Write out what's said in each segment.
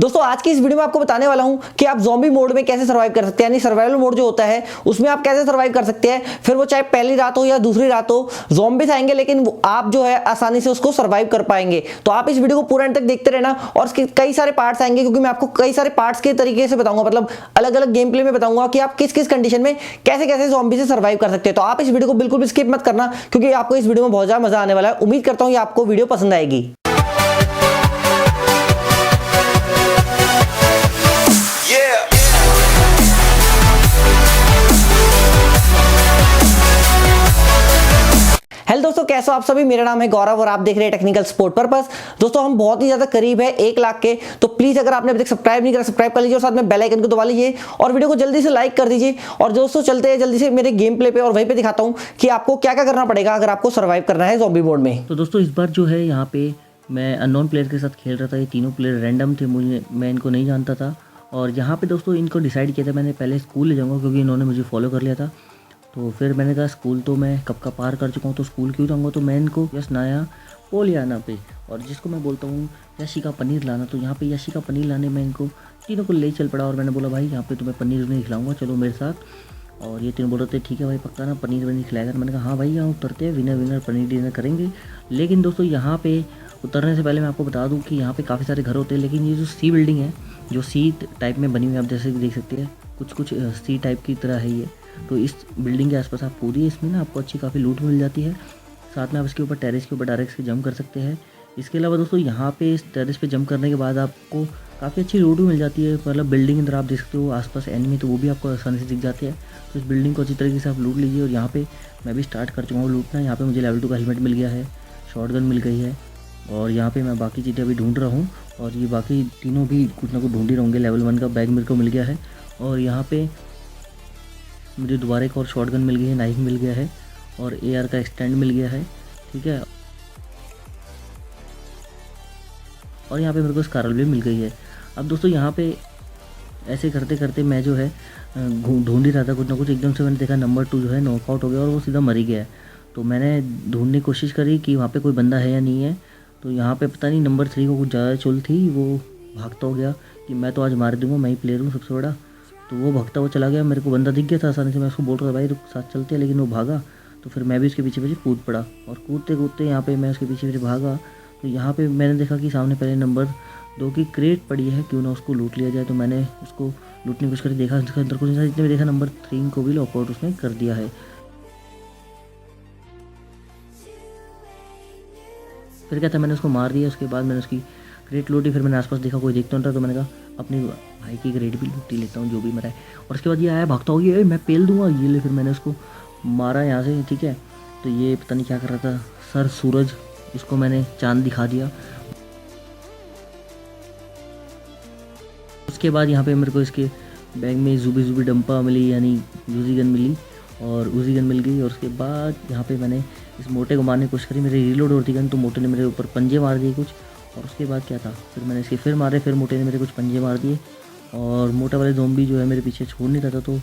दोस्तों आज की इस वीडियो में आपको बताने वाला हूं कि आप ज़ॉम्बी मोड में कैसे सर्वाइव कर सकते हैं, यानी सर्वाइवल मोड जो होता है उसमें आप कैसे सर्वाइव कर सकते हैं। फिर वो चाहे पहली रात हो या दूसरी रात हो, ज़ॉम्बीज आएंगे लेकिन आप जो है आसानी से उसको सर्वाइव कर पाएंगे। तो आप इस वीडियो को पूरा एंड तक देखते रहना और इसके कई सारे पार्ट्स आएंगे, क्योंकि मैं आपको कई सारे पार्ट्स के तरीके से बताऊंगा, मतलब अलग अलग गेम प्ले में बताऊंगा कि आप किस किस कंडीशन में कैसे कैसे ज़ॉम्बी से सर्वाइव कर सकते हैं। तो आप इस वीडियो को बिल्कुल भी स्किप मत करना, क्योंकि आपको इस वीडियो में बहुत ज्यादा मजा आने वाला है। उम्मीद करता हूं कि आपको वीडियो पसंद आएगी। हेलो दोस्तों, कैसे हो आप सभी। मेरा नाम है गौरव और आप देख रहे हैं टेक्निकल सपोर्ट पर्पस। दोस्तों हम बहुत ही ज्यादा करीब है 1 लाख के, तो प्लीज अगर आपने अभी तक सब्सक्राइब नहीं करा सब्सक्राइब कर लीजिए और साथ में बेल आइकन को दबा लीजिए और वीडियो को जल्दी से लाइक कर दीजिए। और दोस्तों चलते हैं जल्दी से मेरे गेम प्ले पे और वहीं पे दिखाता हूँ कि आपको क्या क्या करना पड़ेगा अगर आपको सर्वाइव करना है ज़ॉम्बी मोड में। तो दोस्तों इस बार जो है यहाँ पे मैं अननोन प्लेयर के साथ खेल रहा था। ये तीनों प्लेयर रैंडम थे, मैं इनको नहीं जानता था। और यहाँ पे दोस्तों इनको डिसाइड किया था मैंने पहले स्कूल ले जाऊँगा, क्योंकि इन्होंने मुझे फॉलो कर लिया था। तो फिर मैंने कहा स्कूल तो मैं कब का पार कर चुका हूँ, तो स्कूल क्यों जाऊँगा। तो मैं इनको यश नया पोलियाना पे, और जिसको मैं बोलता हूँ यशी का पनीर लाना, तो यहाँ पे यशी का पनीर लाने में इनको तीनों को ले चल पड़ा। और मैंने बोला भाई यहाँ पे तुम्हें पनीर नहीं खिलाऊंगा, चलो मेरे साथ। और ये तीनों बोल रहे थे ठीक है भाई पक्का ना पनीर वनीर खिलाएगा। मैंने कहा हाँ भाई यहाँ उतरते हैं, विनर पनीर डिनर करेंगे। लेकिन दोस्तों यहाँ पे उतरने से पहले मैं आपको बता दूँ कि यहाँ पे काफ़ी सारे घर होते हैं, लेकिन ये जो सी बिल्डिंग है जो सी टाइप में बनी हुई है, आप जैसे देख सकते हैं कुछ सी टाइप की तरह है ये। तो इस बिल्डिंग के आसपास आप पूरी इसमें ना आपको अच्छी काफ़ी लूट मिल जाती है। साथ में आप इसके ऊपर टेरेस के ऊपर डायरेक्ट से जंप कर सकते हैं। इसके अलावा दोस्तों यहाँ पे इस टेरेस पे जंप करने के बाद आपको काफ़ी अच्छी लूट भी मिल जाती है। मतलब बिल्डिंग के अंदर आप देख सकते हो आसपास एनिमी, तो वो भी आपको आसानी से दिख जाती है। तो इस बिल्डिंग को अच्छी तरीके से आप लूट लीजिए। और यहाँ पे मैं भी स्टार्ट कर चुका हूँ लूटना। यहाँ पे मुझे लेवल 2 का हेलमेट मिल गया है, शॉटगन मिल गई है, और यहाँ पे मैं बाकी चीज़ें अभी ढूंढ रहा हूँ। और ये बाकी तीनों भी कुछ ना कुछ ढूंढ ही रहेंगे। लेवल 1 का बैग मेरे को मिल गया है, और यहाँ पे मुझे दोबारा एक और शॉटगन मिल गई है, नाइफ मिल गया है, और AR का एक्सटेंड मिल गया है, ठीक है। और यहाँ पे मेरे को स्कारल भी मिल गई है। अब दोस्तों यहाँ पे ऐसे करते करते मैं जो है ढूंढ ही रहा था कुछ ना कुछ। एकदम से मैंने देखा नंबर 2 जो है नॉकआउट हो गया और वो सीधा मर ही गया है। तो मैंने ढूंढने की कोशिश करी कि वहाँ पे कोई बंदा है या नहीं है। तो यहाँ पे पता नहीं नंबर 3 को कुछ ज़्यादा चुल थी, वो भागता हो गया कि मैं तो आज मार दूंगा, मैं ही प्लेयर हूँ सबसे बड़ा। तो वो भागता हुआ चला गया। मेरे को बंदा दिख गया था आसानी से, मैं उसको बोल रहा था भाई रुक साथ चलते हैं, लेकिन वो भागा। तो फिर मैं भी उसके पीछे पीछे कूद पड़ा, और कूदते कूदते यहाँ पे मैं उसके पीछे पीछे भागा। तो यहाँ पे मैंने देखा कि सामने पहले नंबर 2 की क्रेट पड़ी है, क्यों ना उसको लूट लिया जाए। तो मैंने उसको लूटने की कोशिश करी, देखा उसके अंदर कुछ नहीं था। जितने में देखा नंबर 3 को भी लॉकआउट उसने कर दिया है। फिर क्या था, मैंने उसको मार दिया। उसके बाद मैंने उसकी क्रेट लूटी। फिर मैंने आसपास देखा कोई देखता नहीं था, तो मैंने कहा अपने भाई की क्रेट भी लूटी लेता हूँ जो भी मरा है। और उसके बाद ये आया भागता हो गया, मैं पेल दूंगा ये ले। फिर मैंने उसको मारा यहाँ से, ठीक है। तो ये पता नहीं क्या कर रहा था, सर सूरज, इसको मैंने चांद दिखा दिया। उसके बाद यहाँ पे मेरे को इसके बैग में जुबी डंपा मिली, यानी यूजी गन मिली, और उजी गन मिल गई। और उसके बाद यहाँ पे मैंने इस मोटे को मारने की कोशिश करी, मेरी रीलोड होती गन, तो मोटे ने मेरे ऊपर पंजे मार दिए कुछ। और उसके बाद क्या था, फिर मैंने इसके फिर मारे, फिर मोटे ने मेरे कुछ पंजे मार दिए, और मोटा वाले ज़ॉम्बी जो है मेरे पीछे छोड़ नहीं रहा था। तो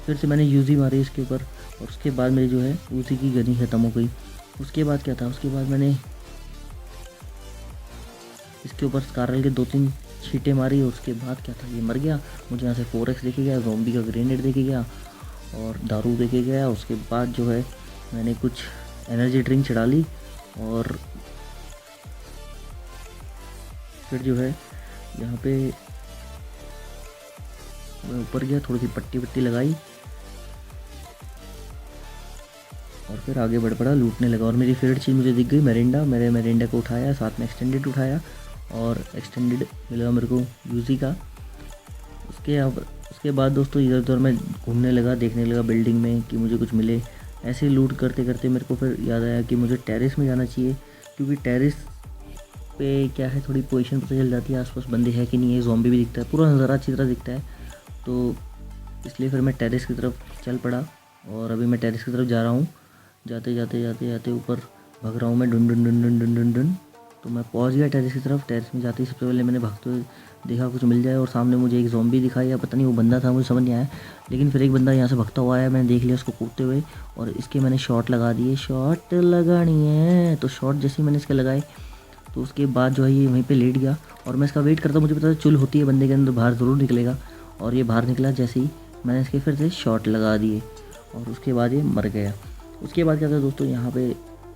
फिर से मैंने यूजी मारी इसके ऊपर, और उसके बाद मेरी जो है उसी की गन ही ख़त्म हो गई। उसके बाद क्या था, उसके बाद मैंने इसके ऊपर स्कारल के 2-3 छींटे मारी। और उसके बाद क्या था, ये मर गया। मुझे यहाँ से 4x देखे गया, ज़ॉम्बी का ग्रेनेड देखे गया, और दारू देखे गया। उसके बाद जो है मैंने कुछ एनर्जी ड्रिंक चढ़ा ली, और फिर जो है यहाँ पे मैं ऊपर गया, थोड़ी सी पट्टी वट्टी लगाई, और फिर आगे बढ़ पड़ा, लूटने लगा। और मेरी फेवरेट चीज़ मुझे दिख गई, मेरिंडा। मेरे मेरिंडा को उठाया, साथ में एक्सटेंडेड उठाया, और एक्सटेंडेड मिला मेरे को यूजी का। उसके बाद दोस्तों इधर उधर मैं घूमने लगा, देखने लगा बिल्डिंग में कि मुझे कुछ मिले। ऐसे ही लूट करते करते मेरे को फिर याद आया कि मुझे टेरेस में जाना चाहिए, क्योंकि टेरेस पे क्या है, थोड़ी पोजीशन पता चल जाती है, आसपास बंदे हैं कि नहीं है, ज़ॉम्बी भी दिखता है, पूरा नज़ारा अच्छी तरह दिखता है। तो इसलिए फिर मैं टेरेस की तरफ चल पड़ा, और अभी मैं टेरेस की तरफ जा रहा हूँ। जाते जाते जाते जाते ऊपर भाग रहा हूँ मैं, डुन डुन डुन डुन डुन डुन डुन। तो मैं पहुँच गया टेरेस की तरफ। टेरेस में जाते ही सबसे पहले मैंने भागते हुए देखा कुछ मिल जाए, और सामने मुझे एक ज़ॉम्बी दिखाई, या पता नहीं वो बंदा था, मुझे समझ नहीं आया। लेकिन फिर एक बंदा यहाँ से भागता हुआ आया, मैंने देख लिया उसको कूदते हुए, और इसके मैंने शॉट लगा दिए। शॉट लगानी है, तो शॉट जैसे ही मैंने इसके लगाए, तो उसके बाद जो है ये वहीं पे लेट गया और मैं इसका वेट करता, मुझे पता था चुल होती है बंदे के अंदर, बाहर ज़रूर निकलेगा। और ये बाहर निकला जैसे ही मैंने इसके फिर से शॉट लगा दिए और उसके बाद ये मर गया। उसके बाद क्या था दोस्तों, यहाँ पे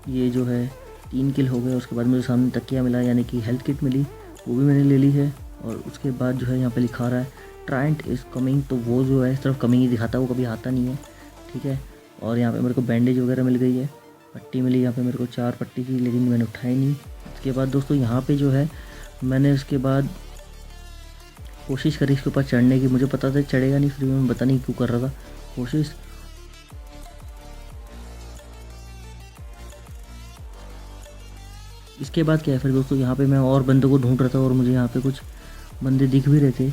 ये जो है 3 किल हो गए। उसके बाद मुझे सामने तकिया मिला, यानी कि हेल्थ किट मिली, वो भी मैंने ले ली है। और उसके बाद जो है यहाँ पे लिखा रहा है ट्रायंट इज़ कमिंग, तो वो जो है सिर्फ कमिंग ही दिखाता है, वो कभी आता नहीं है, ठीक है। और यहाँ पे मेरे को बैंडेज वगैरह मिल गई है, पट्टी मिली यहाँ पे मेरे को 4 पट्टी की, लेकिन मैंने उठाई नहीं। उसके बाद दोस्तों यहाँ पे जो है मैंने उसके बाद कोशिश करी इसके ऊपर चढ़ने की, मुझे पता था चढ़ेगा नहीं, फिर मैं पता नहीं क्यों कर रहा था कोशिश। इसके बाद क्या है फिर दोस्तों, यहाँ पे मैं और बंदों को ढूंढ रहा था और मुझे यहाँ पे कुछ बंदे दिख भी रहे थे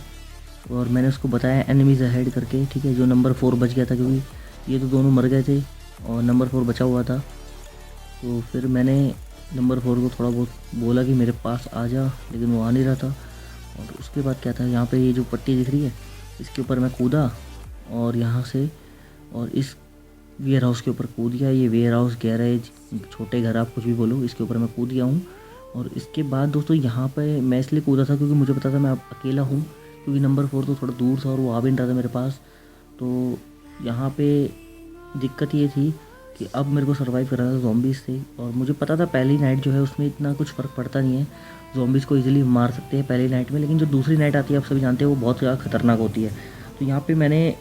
और मैंने उसको बताया एनिमीज अहेड करके, ठीक है। जो नंबर 4 बच गया था, क्योंकि ये तो दोनों मर गए थे और नंबर 4 बचा हुआ था। तो फिर मैंने नंबर 4 को थोड़ा बहुत बोला कि मेरे पास आ जा, लेकिन वो आ नहीं रहा था। और उसके बाद क्या था, यहाँ पे ये जो पट्टी दिख रही है इसके ऊपर मैं कूदा और यहाँ से और इस वेयर हाउस के ऊपर कूद गया। ये वेयर हाउस, गैरेज, छोटे घर आप कुछ भी बोलो, इसके ऊपर मैं कूद गया हूँ। और इसके बाद दोस्तों यहाँ पे मैं इसलिए कूदा था क्योंकि मुझे पता था मैं अब अकेला हूँ, क्योंकि नंबर 4 तो थोड़ा दूर था और वो आ भी नहीं रहा था मेरे पास। तो यहाँ पे दिक्कत ये थी कि अब मेरे को सर्वाइव करना था ज़ॉम्बीज़ से। और मुझे पता था पहली नाइट जो है उसमें इतना कुछ फ़र्क पड़ता नहीं है, ज़ॉम्बीज़ को इजीली मार सकते हैं पहली नाइट में, लेकिन जो दूसरी नाइट आती है आप सभी जानते हैं वो बहुत ज़्यादा खतरनाक होती है। तो यहाँ पे मैंने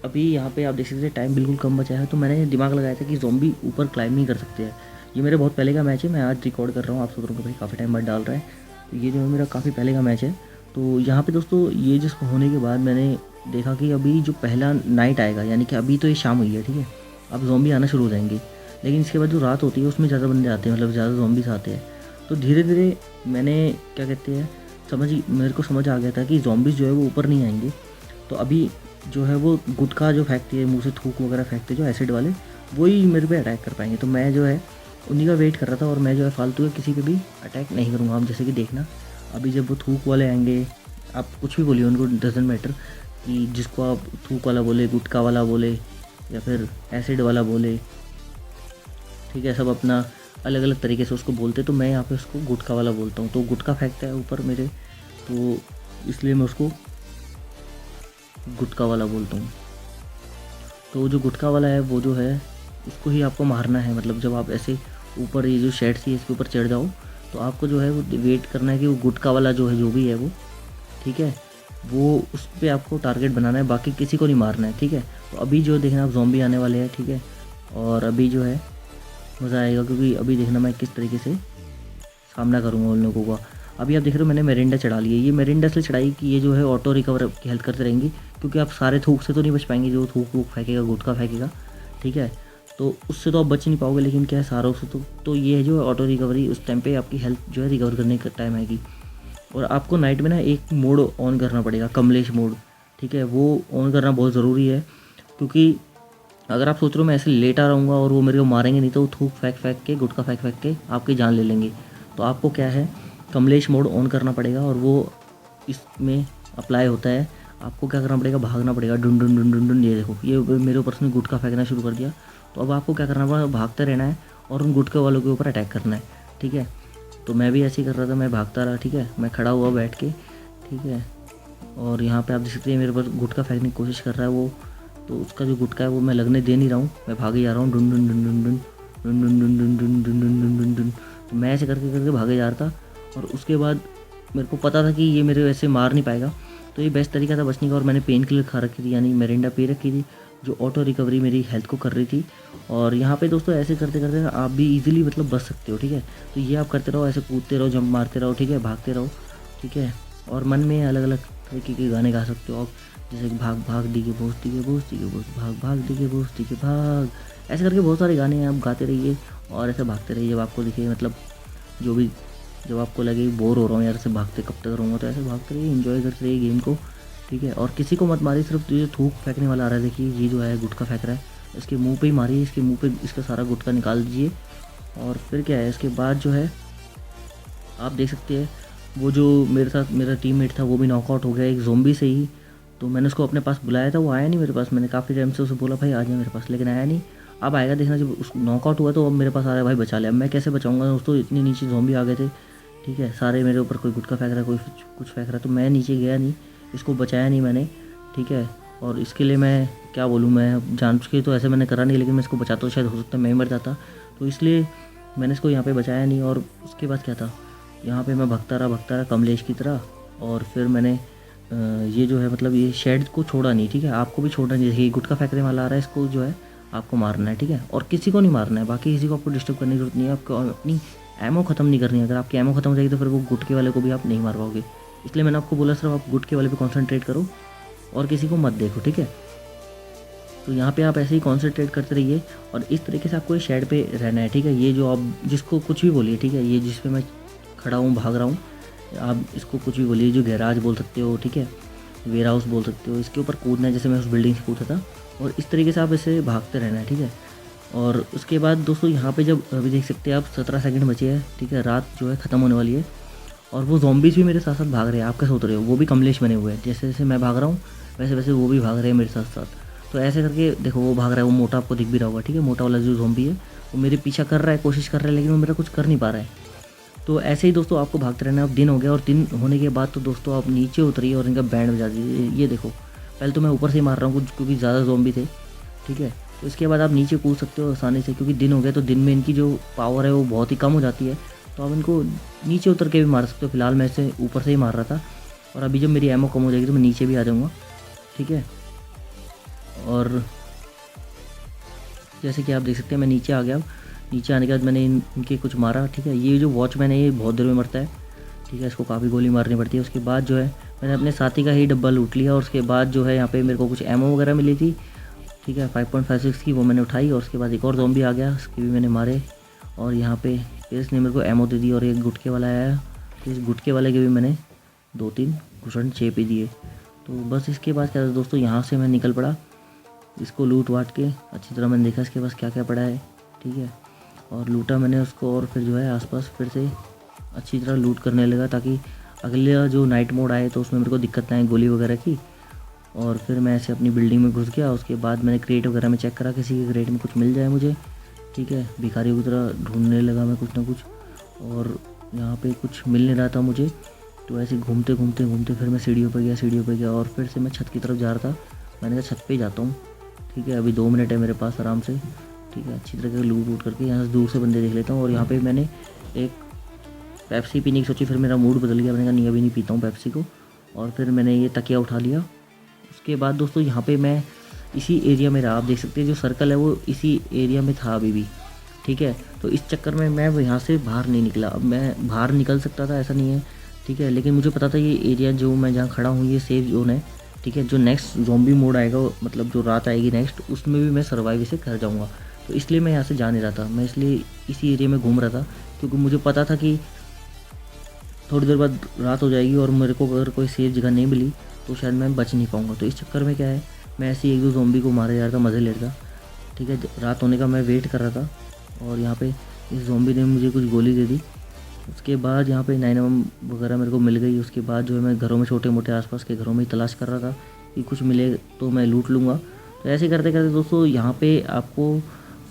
अभी यहाँ पे आप देख सकते हैं टाइम बिल्कुल कम बचा है, तो मैंने दिमाग लगाया था कि ज़ॉम्बी ऊपर क्लाइंब नहीं कर सकते हैं। ये मेरे बहुत पहले का मैच है, मैं आज रिकॉर्ड कर रहा हूँ, आप सोच रहे हो भाई काफ़ी टाइम बाद डाल रहा है, तो ये जो है मेरा काफ़ी पहले का मैच है। तो यहाँ पे दोस्तों ये जिस होने के बाद मैंने देखा कि अभी जो पहला नाइट आएगा, यानी कि अभी तो ये शाम हुई है, ठीक है, अब ज़ॉम्बी आना शुरू हो जाएंगे, लेकिन इसके बाद जो रात होती है उसमें ज़्यादा बंदे आते हैं, मतलब ज़्यादा ज़ॉम्बीज़ आते हैं। तो धीरे धीरे मैंने क्या कहते हैं मेरे को समझ आ गया था कि ज़ॉम्बीज़ जो है वो ऊपर नहीं आएंगे। तो अभी जो है वो गुटखा जो फेंकती है, मुँह से थूक वगैरह फेंकते जो एसिड वाले, वही मेरे पे अटैक कर पाएंगे। तो मैं जो है उन्हीं का वेट कर रहा था और मैं जो है फालतू के किसी पे भी अटैक नहीं करूँगा। आप जैसे कि देखना अभी जब वो थूक वाले आएंगे, आप कुछ भी बोलिए उनको, डजेंट मैटर कि जिसको आप थूक वाला बोले, गुटखा वाला बोले या फिर एसिड वाला बोले, ठीक है, सब अपना अलग अलग तरीके से उसको बोलते। तो मैं यहाँ पे उसको गुटखा वाला बोलता हूँ। तो गुटखा फेंकता है ऊपर मेरे, तो इसलिए मैं उसको गुटखा वाला बोलता हूँ। तो जो गुटखा वाला है वो जो है उसको ही आपको मारना है, मतलब जब आप ऐसे ऊपर ये जो शेड थी इसके ऊपर चढ़ जाओ तो आपको जो है वो वेट करना है कि वो गुटखा वाला जो है जो भी है वो, ठीक है, वो उस पर आपको टारगेट बनाना है, बाकी किसी को नहीं मारना है, ठीक है। तो अभी जो देखना आप ज़ॉम्बी आने वाले हैं, ठीक है, और अभी जो है मज़ा आएगा, क्योंकि अभी देखना मैं किस तरीके से सामना करूँगा उन लोगों का। अभी आप देख रहे हो मैंने मेरिंडा चढ़ा ली है, ये मेरिंडा इसलिए चढ़ाई कि ये जो है ऑटो रिकवर की हेल्प करते रहेंगी, क्योंकि आप सारे थूक से तो नहीं बच पाएंगे, जो थूक वूक फेंकेगा, गुटखा फेंकेगा, ठीक है, तो उससे तो आप बच नहीं पाओगे, लेकिन क्या है सारों से तो ये है जो है ऑटो रिकवरी, उस टाइम पे आपकी हेल्थ जो है रिकवर करने का टाइम आएगी। और आपको नाइट में ना एक मोड ऑन करना पड़ेगा, कमलेश मोड, ठीक है, वो ऑन करना बहुत ज़रूरी है, क्योंकि अगर आप सोच रहे हो मैं ऐसे लेटा रहूँगा और वो मेरे को मारेंगे नहीं, तो वो थूक फेंक के, गुटखा फेंक के आपकी जान ले लेंगे। तो आपको क्या है कमलेश मोड ऑन करना पड़ेगा और वो इसमें अप्लाई होता है। आपको क्या करना पड़ेगा, भागना पड़ेगा, डुन डुन डुन डुन डुन। ये देखो ये मेरे ऊपर से गुटखा फेंकना शुरू कर दिया। तो अब आपको क्या करना पड़ेगा, भागते रहना है और उन गुटखे वालों के ऊपर अटैक करना है, ठीक है। तो मैं भी ऐसे ही कर रहा था, मैं भागता रहा, ठीक है, मैं खड़ा हुआ बैठ के, ठीक है, और यहाँ पे आप देख सकते हैं मेरे पर गुटखा फेंकने की कोशिश कर रहा है वो, तो उसका जो गुटखा है वो मैं लगने दे नहीं रहा हूँ, मैं भागे जा रहा हूँ, डुन डुन डुन डुन डुन डुन डुन डुन डुन डुन डुन डुन डुन डुन डुन। तो मैं ऐसे करके करके भागे जा रहा था और उसके बाद मेरे को पता था कि ये मेरे वैसे मार नहीं पाएगा, तो ये बेस्ट तरीका था बचने का। और मैंने पेन किलर खा रखी थी, यानी मेरिंडा पी रखी थी, जो ऑटो रिकवरी मेरी हेल्थ को कर रही थी। और यहाँ पे दोस्तों ऐसे करते करते आप भी इजीली मतलब बच सकते हो, ठीक है। तो ये आप करते रहो, ऐसे कूदते रहो, जंप मारते रहो, ठीक है, भागते रहो, ठीक है। और मन में अलग अलग तरीके के गाने गा सकते हो आप, जैसे कि भाग भाग दिखे बोस दिखे बोस दिखे बोस, भाग भाग दिखे बोस दिखे भाग, ऐसे करके बहुत सारे गाने हैं, आप गाते रहिए और ऐसे भागते रहिए। जब आपको दिखे मतलब जो भी, जब आपको लगे बोर हो रहा हूँ यार ऐसे भागते कब तक रहूँगा, तो ऐसे भागते रहिए, एंजॉय करते रहिए गेम को, ठीक है। और किसी को मत मारिए, सिर्फ ये थूक फेंकने वाला आ रहा है, देखिए ये जो है गुटखा फेंक रहा है, इसके मुंह पे ही मारिए, इसके मुंह पे इसका सारा गुटखा निकाल दीजिए। और फिर क्या है इसके बाद जो है आप देख सकते हैं वो जो मेरे साथ मेरा टीममेट था वो भी नॉकआउट हो गया एक ज़ॉम्बी से ही। तो मैंने उसको अपने पास बुलाया था, वो आया नहीं मेरे पास, मैंने काफ़ी टाइम से उसे बोला भाई आ जाए मेरे पास, लेकिन आया नहीं। अब आएगा देखना, जब उस नॉकआउट हुआ तो अब मेरे पास आ रहा है, भाई बचा ले। अब मैं कैसे बचाऊंगा दोस्तों, इतनी नीचे ज़ॉम्बी आ गए थे ठीक है। सारे मेरे ऊपर, कोई गुटखा फेंक रहा है, कोई कुछ फेंक रहा है, तो मैं नीचे गया नहीं, इसको बचाया नहीं मैंने, ठीक है। और इसके लिए मैं क्या बोलूँ, मैं जानबूझ के तो ऐसे मैंने करा नहीं, लेकिन मैं इसको बचाता तो शायद हो सकता है मैं ही मर जाता, तो इसलिए मैंने इसको यहाँ पे बचाया नहीं। और उसके बाद क्या था, यहाँ पे मैं भगता रहा कमलेश की तरह, और फिर मैंने ये जो है मतलब ये शेड को छोड़ा नहीं, ठीक है। आपको भी छोड़ना नहीं, जैसे गुटखा फेंकने वाला आ रहा है, इसको जो है आपको मारना है, ठीक है। और किसी को नहीं मारना है, बाकी किसी को आपको डिस्टर्ब करने की जरूरत नहीं है। आपको अपनी एमओ ख़त्म नहीं करनी है, अगर आपकी एमओ ख़त्म हो जाएगी तो फिर वो गुटके वाले को भी आप नहीं मार पाओगे। इसलिए मैंने आपको बोला सिर्फ आप गुटके वाले पे कॉन्सेंट्रेट करो और किसी को मत देखो, ठीक है। तो यहाँ पे आप ऐसे ही कॉन्सेंट्रेट करते रहिए और इस तरीके से आपको शेड पे रहना है, ठीक है। ये जो आप जिसको कुछ भी बोलिए, ठीक है, ये जिस पे मैं खड़ा हूँ भाग रहा हूँ, आप इसको कुछ भी बोलिए, जो गैराज बोल सकते हो, ठीक है, वेयर हाउस बोल सकते हो, इसके ऊपर कूदना है, जैसे मैं उस बिल्डिंग से कूदा था, और इस तरीके से आप ऐसे भागते रहना है, ठीक है। और उसके बाद दोस्तों यहाँ पे जब अभी देख सकते हैं आप 17 सेकंड बचे हैं, ठीक है, रात जो है ख़त्म होने वाली है, और वो ज़ॉम्बीज़ भी मेरे साथ साथ भाग रहे हैं। आप कैसे सोच रहे हो, वो भी कमलेश बने हुए हैं, जैसे जैसे मैं भाग रहा हूँ वैसे वैसे वो भी भाग रहे हैं मेरे साथ साथ। तो ऐसे करके देखो, वो भाग रहा है, वो मोटा आपको दिख भी रहा होगा, ठीक है, मोटा वाला जो ज़ॉम्बी है वो मेरे पीछा कर रहा है, कोशिश कर रहा है, लेकिन वो मेरा कुछ कर नहीं पा रहा है। तो ऐसे ही दोस्तों आपको भागते रहना है। अब दिन हो गया, और दिन होने के बाद तो दोस्तों आप नीचे उतरिए और इनका बैंड बजा दीजिए। ये देखो, पहले तो मैं ऊपर से ही मार रहा हूँ क्योंकि ज़्यादा ज़ॉम्बी थे, ठीक है। तो इसके बाद आप नीचे कूद सकते हो आसानी से, क्योंकि दिन हो गया तो दिन में इनकी जो पावर है वो बहुत ही कम हो जाती है, तो आप इनको नीचे उतर के भी मार सकते हो। फिलहाल मैं इसे ऊपर से ही मार रहा था, और अभी जब मेरी एमओ कम हो जाएगी तो मैं नीचे भी आ जाऊँगा, ठीक है। और जैसे कि आप देख सकते हैं मैं नीचे आ गया। नीचे आने के बाद मैंने इनके कुछ मारा, ठीक है। ये जो वॉचमैन है ये बहुत देर में मरता है, ठीक है, इसको काफ़ी गोली मारनी पड़ती है। उसके बाद जो है मैंने अपने साथी का ही डब्बा लूट लिया, और उसके बाद जो है यहाँ पे मेरे को कुछ एमओ वगैरह मिली थी, ठीक है, 5.56 की, वो मैंने उठाई। और उसके बाद एक और ज़ॉम्बी आ गया, उसके भी मैंने मारे, और यहाँ पे फिर इसने मेरे को एमओ दे दी, और एक गुटके वाला आया, तो इस गुटके वाले के भी मैंने 2-3 घुसन चेप ही दिए। तो बस इसके बाद क्या था दोस्तों, यहाँ से मैं निकल पड़ा, इसको लूट वाट के अच्छी तरह मैंने देखा इसके पास क्या क्या पड़ा है, ठीक है, और लूटा मैंने उसको। और फिर जो है आसपास फिर से अच्छी तरह लूट करने लगा, ताकि अगले जो नाइट मोड आए तो उसमें मेरे को दिक्कत ना आए गोली वगैरह की। और फिर मैं ऐसे अपनी बिल्डिंग में घुस गया। उसके बाद मैंने क्रेट वगैरह में चेक करा, किसी के क्रेट में कुछ मिल जाए मुझे, ठीक है। भिखारियों की तरह ढूंढने लगा मैं कुछ ना कुछ, और यहाँ पे कुछ मिल नहीं रहा था मुझे, तो ऐसे घूमते घूमते घूमते फिर मैं सीढ़ियों पर गया, और फिर से मैं छत की तरफ जा रहा था। मैंने कहा छत पे जाता हूँ, ठीक है, अभी 2 मिनट है मेरे पास आराम से, ठीक है, अच्छी तरह से लूट करके यहाँ से दूर से बंदे देख लेता हूँ। और यहाँ पे मैंने एक पेप्सी पीने की सोची, फिर मेरा मूड बदल गया, मैंने कहा नहीं अभी नहीं पीता हूँ पेप्सी को, और फिर मैंने ये तकिया उठा लिया। उसके बाद दोस्तों यहाँ पे मैं इसी एरिया में रहा, आप देख सकते हैं जो सर्कल है वो इसी एरिया में था अभी भी, ठीक है। तो इस चक्कर में मैं यहाँ से बाहर नहीं निकला। अब मैं बाहर निकल सकता था, ऐसा नहीं है, ठीक है, लेकिन मुझे पता था ये एरिया जो मैं जहाँ खड़ा हूँ ये सेफ जोन है, ठीक है। जो नेक्स्ट ज़ॉम्बी मोड आएगा, मतलब जो रात आएगी नेक्स्ट, उसमें भी मैं सर्वाइव इसे कर जाऊँगा, तो इसलिए मैं यहाँ से जा नहीं रहा था। मैं इसलिए इसी एरिया में घूम रहा था, क्योंकि मुझे पता था कि थोड़ी देर बाद रात हो जाएगी और मेरे को अगर कोई सेफ जगह नहीं मिली तो शायद मैं बच नहीं पाऊँगा। तो इस चक्कर में क्या है, मैं ऐसे ही 1-2 ज़ॉम्बी को मारे जा रहा था, मज़े ले रहा था, ठीक है। रात होने का मैं वेट कर रहा था, और यहाँ पे इस ज़ॉम्बी ने मुझे कुछ गोली दे दी। उसके बाद यहाँ पे 9mm वगैरह मेरे को मिल गई। उसके बाद जो है मैं घरों में, छोटे मोटे आसपास के घरों में ही तलाश कर रहा था कि कुछ मिले तो मैं लूट लूँगा। तो ऐसे करते करते दोस्तों यहाँ पे आपको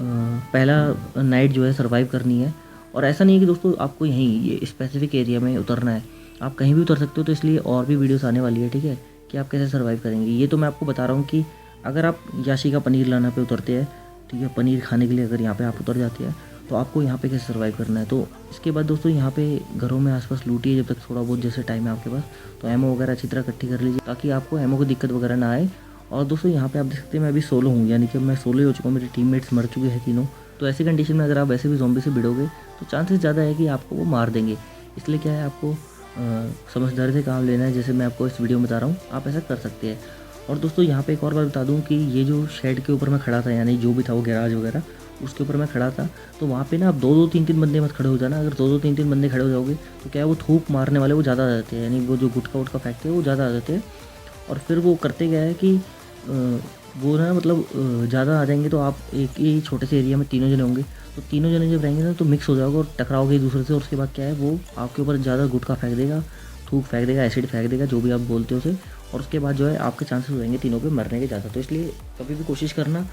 पहला नाइट जो है सर्वाइव करनी है। और ऐसा नहीं है कि दोस्तों आपको यहीं ये स्पेसिफिक एरिया में उतरना है, आप कहीं भी उतर सकते हो। तो इसलिए और भी वीडियोस आने वाली है, ठीक है, कि आप कैसे सर्वाइव करेंगे। ये तो मैं आपको बता रहा हूँ कि अगर आप याशी का पनीर लाना पे उतरते हैं, ठीक है, पनीर खाने के लिए अगर यहाँ पे आप उतर जाते हैं तो आपको यहाँ पे कैसे सर्वाइव करना है। तो इसके बाद दोस्तों यहाँ पे घरों में आसपास लूटिए जब तक थोड़ा बहुत जैसे टाइम है आपके पास, तो एमओ वगैरह अच्छी तरह इकट्ठी कर लीजिए ताकि आपको एमओ की दिक्कत वगैरह ना आए। और दोस्तों यहाँ पे आप देख सकते हैं मैं अभी सोलो हूँ, यानी कि मैं सोलो ही हो चुका हूँ, मेरे टीममेट्स मर चुके हैं तीनों। तो ऐसी कंडीशन में अगर आप वैसे भी ज़ॉम्बी से भिड़ोगे तो चांसेस ज़्यादा है कि आपको वो मार देंगे। इसलिए क्या है, आपको समझदारी से काम लेना है, जैसे मैं आपको इस वीडियो में बता रहा हूँ, आप ऐसा कर सकते हैं। और दोस्तों यहाँ पे एक और बात बता दूँ कि ये जो शेड के ऊपर मैं खड़ा था, यानी जो भी था वो गैराज वगैरह, उसके ऊपर मैं खड़ा था, तो वहाँ पे ना आप 2-2, 3-3 बंदे मत खड़े हो जाना। अगर 2-2, 3-3 बंदे खड़े हो जाओगे तो क्या है, वो थूक मारने वाले वो ज़्यादा आ जाते हैं, यानी वो जो गुटका वुटका फेंकते हैं वो ज़्यादा आ जाते हैं। और फिर वो करते क्या है कि वो ना मतलब ज़्यादा आ जाएंगे, तो आप एक ही छोटे से एरिया में तीनों जने होंगे, तो तीनों जने जब रहेंगे ना तो मिक्स हो जाओगे और टकराओगे एक दूसरे से। और उसके बाद क्या है, वो आपके ऊपर ज़्यादा गुटखा फेंक देगा, थूक फेंक देगा, एसिड फेंक देगा, जो भी आप बोलते हो उसे। और उसके बाद जो है आपके चांसेस हो जाएंगे तीनों पे मरने के ज़्यादा। तो इसलिए कभी भी कोशिश करना,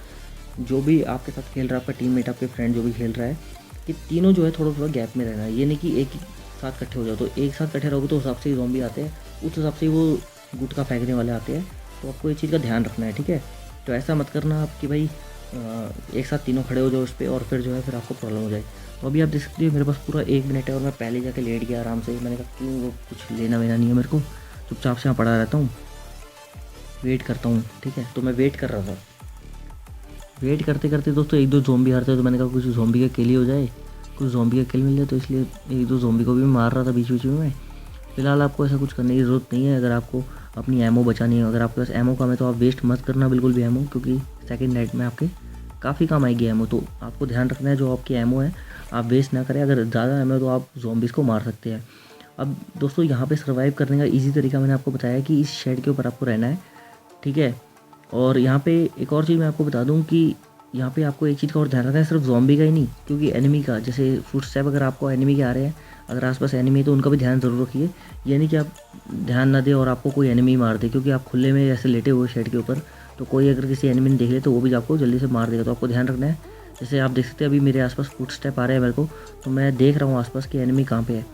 जो भी आपके साथ खेल रहा है, आपका टीममेट, आपके फ्रेंड जो भी खेल रहा है, कि तीनों जो है थोड़ा थोड़ा गैप में रहना है। ये नहीं कि एक साथ इकट्ठे हो जाओ। तो एक साथ इकट्ठे रहोगे तो उस हिसाब से ज़ॉम्बी आते हैं, उस हिसाब से वो गुटखा फेंकने वाले आते हैं। तो आपको ये चीज़ का ध्यान रखना है, ठीक है। तो ऐसा मत करना आप कि भाई एक साथ तीनों खड़े हो जाओ उस पर और फिर जो है फिर आपको प्रॉब्लम हो जाए। तो अभी आप देख सकते हो मेरे पास पूरा 1 मिनट है और मैं पहले जाके लेट गया आराम से। मैंने कहा क्यों, वो कुछ लेना वेना नहीं है मेरे को, चुपचाप से यहाँ पड़ा रहता हूँ, वेट करता हूँ, ठीक है। तो मैं वेट कर रहा था, वेट करते करते दोस्तों 1-2 ज़ॉम्बी आ रहे थे। तो मैंने कहा कुछ ज़ॉम्बी का किल ही हो जाए, कुछ ज़ॉम्बी का किल मिल जाए। तो इसलिए 1-2 ज़ॉम्बी को भी मार रहा था बीच बीच में मैं। फिलहाल आपको ऐसा कुछ करने की ज़रूरत नहीं है। अगर आपको अपनी एमओ बचानी है, अगर आपके पास एमओ कम है तो आप वेस्ट मत करना बिल्कुल भी एमओ, क्योंकि सेकंड नाइट में आपके काफ़ी काम आएगी एमओ। तो आपको ध्यान रखना है जो आपकी एमओ है आप वेस्ट ना करें। अगर ज़्यादा एमओ है तो आप ज़ॉम्बीज़ को मार सकते हैं। अब दोस्तों यहाँ पे सर्वाइव करने का ईजी तरीका मैंने आपको बताया कि इस शेड के ऊपर आपको रहना है, ठीक है। और यहाँ पे एक और चीज़ मैं आपको बता दूँ कि यहाँ पे आपको एक चीज़ का और ध्यान रखना है, सिर्फ ज़ॉम्बी का ही नहीं, क्योंकि एनिमी का, जैसे फुटस्टेप अगर आपको एनिमी के आ रहे हैं, अगर आसपास एनिमी है तो उनका भी ध्यान ज़रूर रखिए। ये नहीं कि आप ध्यान ना दें और आपको कोई एनिमी मार दे, क्योंकि आप खुले में ऐसे लेटे हुए शेड के ऊपर, तो कोई अगर किसी एनिमी ने देख ले तो वो भी आपको जल्दी से मार देगा। तो आपको ध्यान रखना है। जैसे आप देख सकते हैं अभी मेरे आसपास फुटस्टेप आ रहे हैं मेरे को, तो मैं देख रहा हूँ आसपास कि एनिमी कहाँ पे है।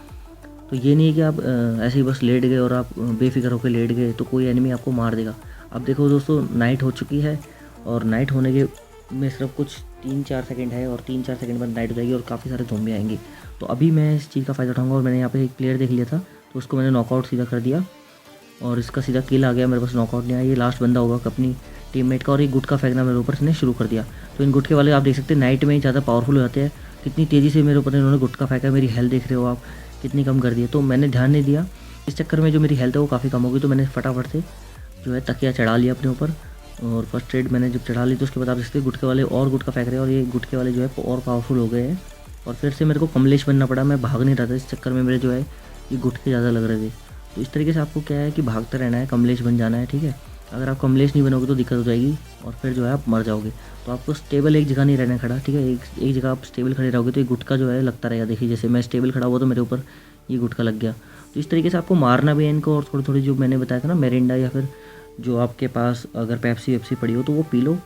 तो ये नहीं है कि आप ऐसे ही बस लेट गए और आप बेफिक्र होकर लेट गए तो कोई एनिमी आपको मार देगा। अब देखो दोस्तों नाइट हो चुकी है और नाइट होने के में सिर्फ कुछ 3-4 सेकंड है और 3-4 सेकंड बाद नाइट हो जाएगी और काफ़ी सारे ज़ॉम्बी आएंगे। तो अभी मैं इस चीज़ का फ़ायदा उठाऊंगा और मैंने यहाँ पे एक प्लेयर देख लिया था तो उसको मैंने नॉकआउट सीधा कर दिया और इसका सीधा किल आ गया। मेरे पास नॉकआउट नहीं आया, ये लास्ट बंदा होगा अपनी टीममेट का। और ये गुटखा फेंकना मेरे ऊपर से शुरू कर दिया। तो इन गुटके वाले आप देख सकते हैं नाइट में ही ज़्यादा पावरफुल हो जाते हैं। कितनी तेज़ी से मेरे ऊपर इन्होंने गुटखा फेंका, मेरी हेल्थ देख रहे हो आप कितनी कम कर दी है। तो मैंने ध्यान नहीं दिया, इस चक्कर में जो मेरी हेल्थ है वो काफ़ी कम हो गई। तो मैंने फटाफट से जो है तकिया चढ़ा लिया अपने ऊपर और फर्स्ट एड मैंने जब चढ़ा ली तो उसके बाद आप देखते हैं गुटके वाले और गुटखा फेंक रहे हैं और ये गुटके वाले जो है और पावरफुल हो गए हैं। और फिर से मेरे को कमलेश बनना पड़ा, मैं भाग नहीं रहा था, इस चक्कर में मेरे जो है ये गुटके ज़्यादा लग रहे थे। तो इस तरीके से आपको क्या है कि भागते रहना है, कमलेश बन जाना है, ठीक है। अगर आप कमलेश नहीं बनोगे तो दिक्कत हो जाएगी और फिर जो है आप मर जाओगे। तो आपको स्टेबल एक जगह नहीं रहना खड़ा, ठीक है। एक जगह आप स्टेबल खड़े रहोगे तो ये गुटका जो है लगता रहेगा। देखिए जैसे मैं स्टेबल खड़ा हुआ तो मेरे ऊपर ये गुटका लग गया। तो इस तरीके से आपको मारना भी है इनको। और थोड़ी थोड़ी जो मैंने बताया था ना मेरिंडा या फिर जो आपके पास अगर पेप्सी वेप्सी पड़ी हो तो वो पी लो,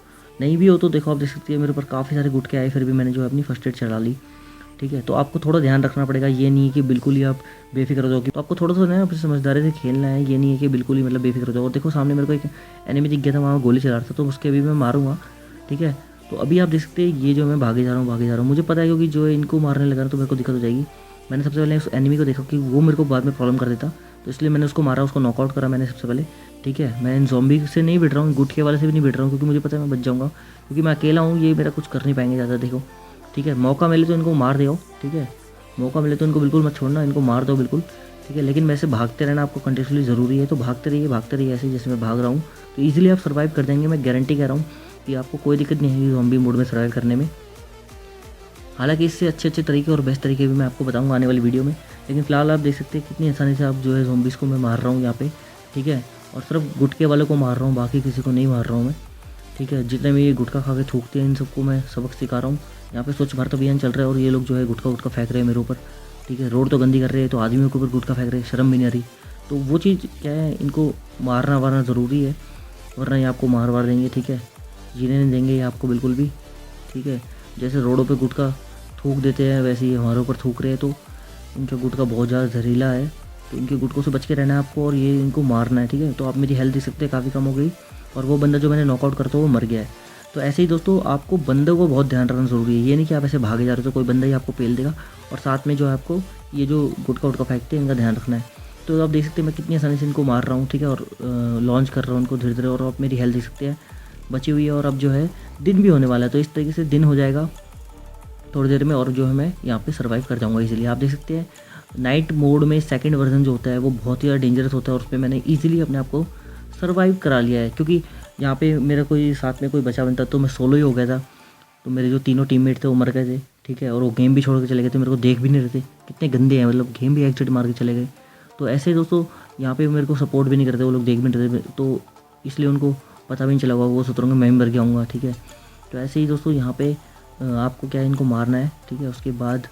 नहीं भी हो तो देखो आप देख सकते हैं मेरे ऊपर काफ़ी सारे गुटके आए फिर भी मैंने जो है अपनी फर्स्ट एड चढ़ा ली, ठीक है। तो आपको थोड़ा ध्यान रखना पड़ेगा, ये नहीं है कि बिल्कुल ही आप बेफिक्र हो जाओगे। तो आपको थोड़ा सा ना अपनी समझदारी से खेलना है, ये नहीं है कि बिल्कुल ही मतलब बेफिक्र हो जाओ। और देखो सामने मेरे को एक एनिमी दिख गया था, वहाँ गोली चला रहा था तो उसके अभी मैं मारूंगा, ठीक है। तो अभी आप देख सकते हैं ये जो मैं भागे जा रहा हूँ मुझे पता है क्योंकि जो इनको मारने लगा तो मेरे को दिक्कत हो जाएगी। मैंने सबसे पहले उस एनिमी को देखा कि वो मेरे को बाद में प्रॉब्लम कर देता, तो इसलिए मैंने उसको मारा, उसको नॉकआउट करा मैंने सबसे पहले, ठीक है। मैं इन ज़ॉम्बी से नहीं भिड़ रहा हूँ, गुटके वाले से भी नहीं भिड़ रहा हूँ क्योंकि मुझे पता है मैं बच जाऊँगा, क्योंकि मैं अकेला हूँ, ये मेरा कुछ कर नहीं पाएंगे ज़्यादा। देखो ठीक है, मौका मिले तो इनको मार दो, ठीक है, मौका मिले तो इनको बिल्कुल मत छोड़ना, इनको मार दो बिल्कुल, ठीक है। लेकिन वैसे भागते रहना आपको कंटिन्यूसली ज़रूरी है, तो भागते रहिए ऐसे जैसे मैं भाग रहा हूँ, तो ईजिली आप सर्वाइव कर देंगे। मैं गारंटी कह रहा हूँ कि आपको कोई दिक्कत नहीं है ज़ॉम्बी मोड में सर्वाइव करने में। हालांकि इससे अच्छे तरीके और बेस्ट तरीके भी मैं आपको बताऊंगा आने वाली वीडियो में, लेकिन फिलहाल आप देख सकते हैं कितनी आसानी से आप जो है ज़ॉम्बीज़ को मैं मार रहा हूँ यहाँ पे, ठीक है। और सिर्फ गुटके वालों को मार रहा हूँ, बाकी किसी को नहीं मार रहा हूँ मैं, ठीक है। जितने भी ये गुटखा खा के थूकते हैं इन सबको मैं सबक सिखा रहा हूँ। यहाँ पे स्वच्छ भारत अभियान चल रहा है और ये लोग जो है गुटखा फेंक रहे हैं मेरे ऊपर, ठीक है। रोड तो गंदी कर रहे हैं तो आदमियों के ऊपर गुटखा फेंक रहे हैं, शर्म भी नहीं आ रही। तो वो चीज़ क्या है, इनको मारना ज़रूरी है, वरना ये आपको मार देंगे, ठीक है। जीने नहीं देंगे ये आपको बिल्कुल भी, ठीक है। जैसे रोडों पे गुटखा थूक देते हैं वैसे ही हमारे ऊपर थूक रहे हैं, तो इनका गुटखा बहुत ज़्यादा जहरीला है, तो इनके गुटकों से बच के रहना है आपको और ये इनको मारना है, ठीक है। तो आप मेरी हेल्थ देख सकते हैं काफ़ी कम हो गई और वो बंदा जो मैंने नॉकआउट करता वो मर गया है। तो ऐसे ही दोस्तों आपको बंदों को बहुत ध्यान रखना ज़रूरी है, ये नहीं कि आप ऐसे भागे जा रहे हो तो कोई बंदा ही आपको पेल देगा, और साथ में जो है आपको ये जो गुटखा फेंकते हैं इनका ध्यान रखना है। तो आप देख सकते हैं मैं कितनी आसानी से इनको मार रहा हूँ, ठीक है, और लॉन्च कर रहा हूँ उनको धीरे धीरे, और आप मेरी हेल्थ देख सकते हैं बची हुई है। और अब जो है दिन भी होने वाला है, तो इस तरीके से दिन हो जाएगा थोड़ी देर में और जो है मैं यहाँ पे सर्वाइव कर जाऊँगा इजीली। आप देख सकते हैं नाइट मोड में सेकंड वर्जन जो होता है वो बहुत ही ज़्यादा डेंजरस होता है और उस पर मैंने ईजिली अपने आप को सर्वाइव करा लिया है, क्योंकि यहाँ पे मेरा कोई साथ में कोई बचा बनता तो मैं सोलो ही हो गया था। तो मेरे जो तीनों टीममेट थे वो मर गए थे, ठीक है, और वो गेम भी छोड़ के चले गए थे, मेरे को देख भी नहीं रहे थे, कितने गंदे हैं, मतलब गेम भी एग्जिट मार के चले गए। तो ऐसे दोस्तों यहाँ पे मेरे को सपोर्ट भी नहीं करते, वो लोग देख भी नहीं रहे थे, तो इसलिए उनको पता भी नहीं चला होगा, वो सोच रहे होंगे मैं भी मर गया हूँगा, ठीक है। तो ऐसे ही दोस्तों यहाँ पे आपको क्या है, इनको मारना है, ठीक है। उसके बाद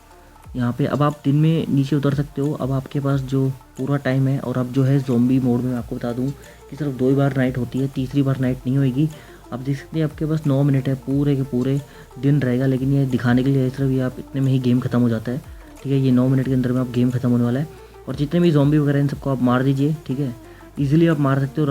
यहाँ पे अब आप दिन में नीचे उतर सकते हो, अब आपके पास जो पूरा टाइम है। और अब जो है ज़ॉम्बी मोड में आपको बता दूँ कि सिर्फ 2 ही बार नाइट होती है, तीसरी बार नाइट नहीं होएगी। आप देख सकते हैं आपके पास 9 मिनट है, पूरे के पूरे दिन रहेगा, लेकिन ये दिखाने के लिए सिर्फ ये आप इतने में ही गेम ख़त्म हो जाता है, ठीक है। ये 9 मिनट के अंदर में आप गेम खत्म होने वाला है। और जितने भी ज़ॉम्बी वगैरह इन सबको आप मार दीजिए, ठीक है। ईजिली आप मार सकते हो,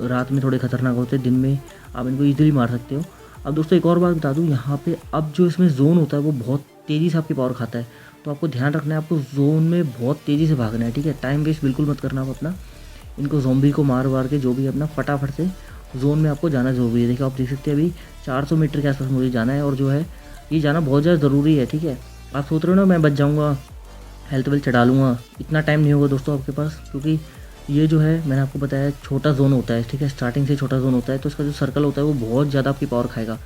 रात में थोड़े खतरनाक होते हैं, दिन में आप इनको ईजिली मार सकते हो। अब दोस्तों एक और बात बता दूँ, यहाँ पे अब जो इसमें जोन होता है वो बहुत तेज़ी से आपकी पावर खाता है, तो आपको ध्यान रखना है, आपको जोन में बहुत तेज़ी से भागना है, ठीक है। टाइम वेस्ट बिल्कुल मत करना आप अपना, इनको ज़ॉम्बी को मार के जो भी अपना फटाफट से जोन में आपको जाना ज़रूरी है। देखिए आप देख सकते हैं अभी 400 मीटर के आसपास मुझे जाना है, और जो है ये जाना बहुत ज़्यादा ज़रूरी है, ठीक है। आप सोच रहे हो ना मैं बच जाऊँगा, हेल्थ वेल्थ चढ़ा लूँगा, इतना टाइम नहीं होगा दोस्तों आपके पास, क्योंकि ये जो है मैंने आपको बताया छोटा जोन होता है, ठीक है। स्टार्टिंग से छोटा जोन होता है, तो इसका जो सर्कल होता है वो बहुत ज़्यादा आपकी पावर खाएगा,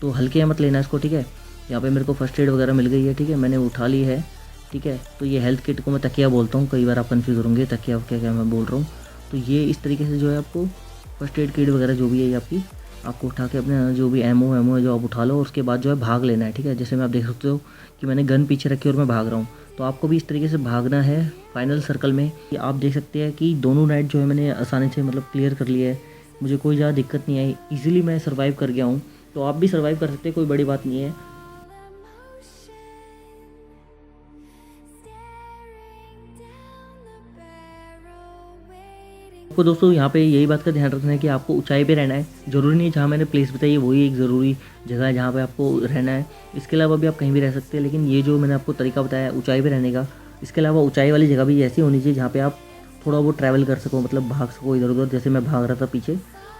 तो हल्के मत लेना इसको, ठीक है। यहाँ पे मेरे को फर्स्ट एड वगैरह मिल गई है, ठीक है, मैंने उठा ली है, ठीक है। तो ये हेल्थ किट को मैं तकिया बोलता हूँ, कई बार आप कन्फ्यूज़ होंगे तकिया क्या क्या मैं बोल रहा हूँ। तो ये इस तरीके से जो है आपको फर्स्ट एड किट वगैरह जो भी है ये आपको उठा के अपने जो भी एमओ है जो आप उठा लो, और उसके बाद जो है भाग लेना है, ठीक है। जैसे मैं आप देख सकते हो कि मैंने गन पीछे रखी और मैं भाग रहा हूँ, तो आपको भी इस तरीके से भागना है फाइनल सर्कल में। आप देख सकते हैं कि दोनों नाइट जो है मैंने आसानी से मतलब क्लियर कर लिया है, मुझे कोई ज़्यादा दिक्कत नहीं आई, ईजिली मैं सर्वाइव कर गया हूँ। तो आप भी सर्वाइव कर सकते हैं, कोई बड़ी बात नहीं है। आपको दोस्तों यहाँ पे यही बात का ध्यान रखना है कि आपको ऊंचाई पे रहना है, ज़रूरी नहीं जहाँ मैंने प्लेस बताई है वही एक ज़रूरी जगह है जहाँ पे आपको रहना है। इसके अलावा भी आप कहीं भी रह सकते हैं, लेकिन ये जो मैंने आपको तरीका बताया ऊंचाई पे रहने का, इसके अलावा ऊंचाई वाली जगह भी ऐसी होनी चाहिए जहाँ पे आप थोड़ा वो ट्रैवल कर सको, मतलब भाग सको इधर उधर। जैसे मैं भाग रहा था पीछे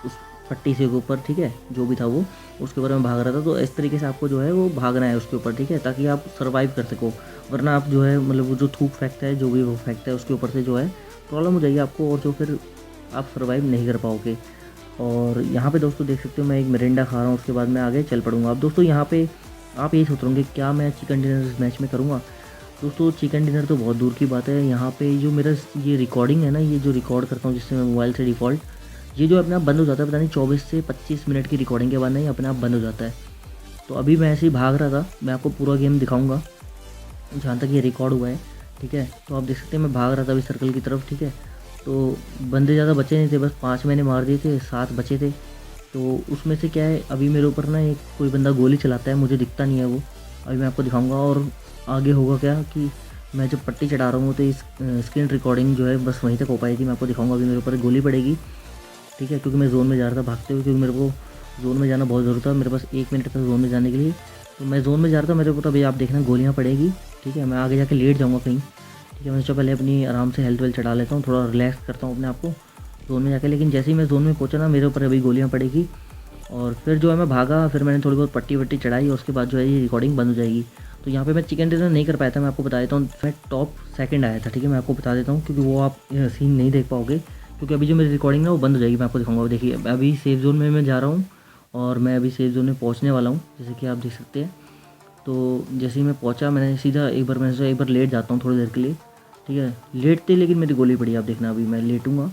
उस पट्टी से ऊपर, ठीक है, जो भी था वो उसके ऊपर मैं भाग रहा था, तो इस तरीके से आपको जो है वो भागना है उसके ऊपर, ठीक है, ताकि आप सर्वाइव कर सको। वरना आप जो है मतलब वो जो थूक फेंकता है, जो भी वो फेंकता है उसके ऊपर से जो है प्रॉब्लम हो जाएगी आपको, और जो फिर आप सर्वाइव नहीं कर पाओगे। और यहाँ पे दोस्तों देख सकते हो मैं एक मिरिंडा खा रहा हूँ, उसके बाद मैं आगे चल पड़ूंगा। अब दोस्तों यहाँ पे आप यही सोच रहे होंगे क्या मैं चिकन डिनर इस मैच में करूँगा। दोस्तों चिकन डिनर तो बहुत दूर की बात है, यहाँ पे जो मेरा ये रिकॉर्डिंग है ना, ये जो रिकॉर्ड करता हूँ जिससे मैं मोबाइल से डिफ़ॉल्ट, ये जो अपने आप बंद हो जाता है, पता नहीं 24 से 25 मिनट की रिकॉर्डिंग के बाद नहीं अपने आप बंद हो जाता है। तो अभी मैं ऐसे ही भाग रहा था, मैं आपको पूरा गेम दिखाऊँगा जहाँ तक ये रिकॉर्ड हुआ है, ठीक है। तो आप देख सकते हैं मैं भाग रहा था अभी सर्कल की तरफ, ठीक है। तो बंदे ज़्यादा बचे नहीं थे, बस 5 मैंने मार दिए थे, 7 बचे थे। तो उसमें से क्या है, अभी मेरे ऊपर ना एक कोई बंदा गोली चलाता है, मुझे दिखता नहीं है वो, अभी मैं आपको दिखाऊंगा। और आगे होगा क्या कि मैं जब पट्टी चढ़ा रहा हूँ तो इस स्क्रीन रिकॉर्डिंग जो है बस वहीं तक हो पाएगी, मैं आपको दिखाऊंगा। अभी मेरे ऊपर गोली पड़ेगी, ठीक है, क्योंकि मैं जोन में जा रहा था भागते हुए, क्योंकि मेरे को जोन में जाना बहुत ज़रूरी था, मेरे पास 1 मिनट था जोन में जाने के लिए। तो मैं जोन में जा रहा था, मेरे ऊपर अभी आप देखना गोलियाँ पड़ेगी, ठीक है। मैं आगे जाके लेट जाऊँगा कहीं, ठीक है। मैं सोचा पहले अपनी आराम से हेल्थ वेल्थ चढ़ा लेता हूँ, थोड़ा रिलैक्स करता हूँ अपने आप को जोन में जाके। लेकिन जैसे ही मैं जोन में पहुँचा ना, मेरे ऊपर अभी गोलियाँ पड़ेगी, और फिर जो है मैं भागा, फिर मैंने थोड़ी बहुत पट्टी वट्टी चढ़ाई, और उसके बाद जो है ये रिकॉर्डिंग बंद हो जाएगी। तो यहाँ पे मैं चिकन डिनर नहीं कर पाया था, मैं आपको बता देता हूँ। मैं टॉप सेकंड आया था, ठीक है, मैं आपको बता देता हूँ, क्योंकि वो आप सीन नहीं देख पाओगे, क्योंकि अभी जो मेरी रिकॉर्डिंग है वो बंद हो जाएगी। मैं आपको दिखाऊंगा, देखिए अभी सेफ जोन में मैं जा रहा हूँ, और मैं अभी सेफ जोन में पहुँचने वाला हूँ, जैसे कि आप देख सकते हैं। तो जैसे ही मैं पहुँचा, मैंने सीधा एक बार लेट जाता हूँ थोड़ी देर के लिए, ठीक है। लेटते लेकिन मेरी गोली पड़ी, आप देखना अभी मैं लेटूंगा।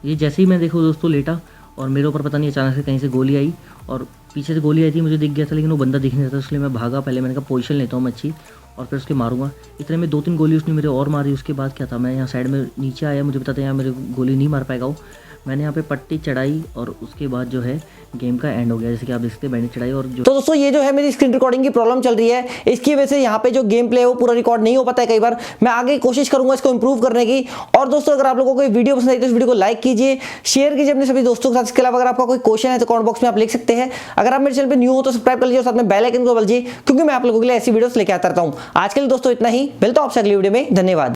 ये जैसे ही मैं देखो दोस्तों लेटा, और मेरे ऊपर पता नहीं अचानक से कहीं से गोली आई, और पीछे से गोली आई थी, मुझे दिख गया था, लेकिन वो बंदा दिख नहीं था, इसलिए मैं भागा। पहले मैंने कहा पोजीशन लेता हूँ मैं अच्छी, और फिर उसके मारूंगा। इतने में 2-3 गोली उसने मेरे और मारी। उसके बाद क्या था, मैं यहाँ साइड में नीचे आया, मुझे पता था यहाँ मेरे गोली नहीं मार पाएगा वो। मैंने यहाँ पे पट्टी चढ़ाई, और उसके बाद जो है गेम का एंड हो गया, जैसे कि आप देख सकते हैं मैंने चढ़ाई। और जो तो दोस्तों ये जो है मेरी स्क्रीन रिकॉर्डिंग की प्रॉब्लम चल रही है, इसकी वजह से यहाँ पे जो गेम प्ले है वो पूरा रिकॉर्ड नहीं हो पाता है कई बार। मैं आगे कोशिश करूंगा इसको इंप्रूव करने की। और दोस्तों अगर आप लोगों को वीडियो पसंद आई तो इस वीडियो को लाइक कीजिए, शेयर कीजिए अपने सभी दोस्तों के साथ। इसके अलावा अगर आपका कोई क्वेश्चन है तो कमेंट बॉक्स में आप लिख सकते हैं। अगर आप मेरे चैनल पर न्यू हो तो सब्सक्राइब कर लीजिए, और साथ में बेल आइकन को दबाइए, क्योंकि मैं आप लोगों के लिए ऐसी वीडियोस लेके आता रहता हूं। आज के लिए दोस्तों इतना ही, मिलता हूं आपसे अगली वीडियो में। धन्यवाद।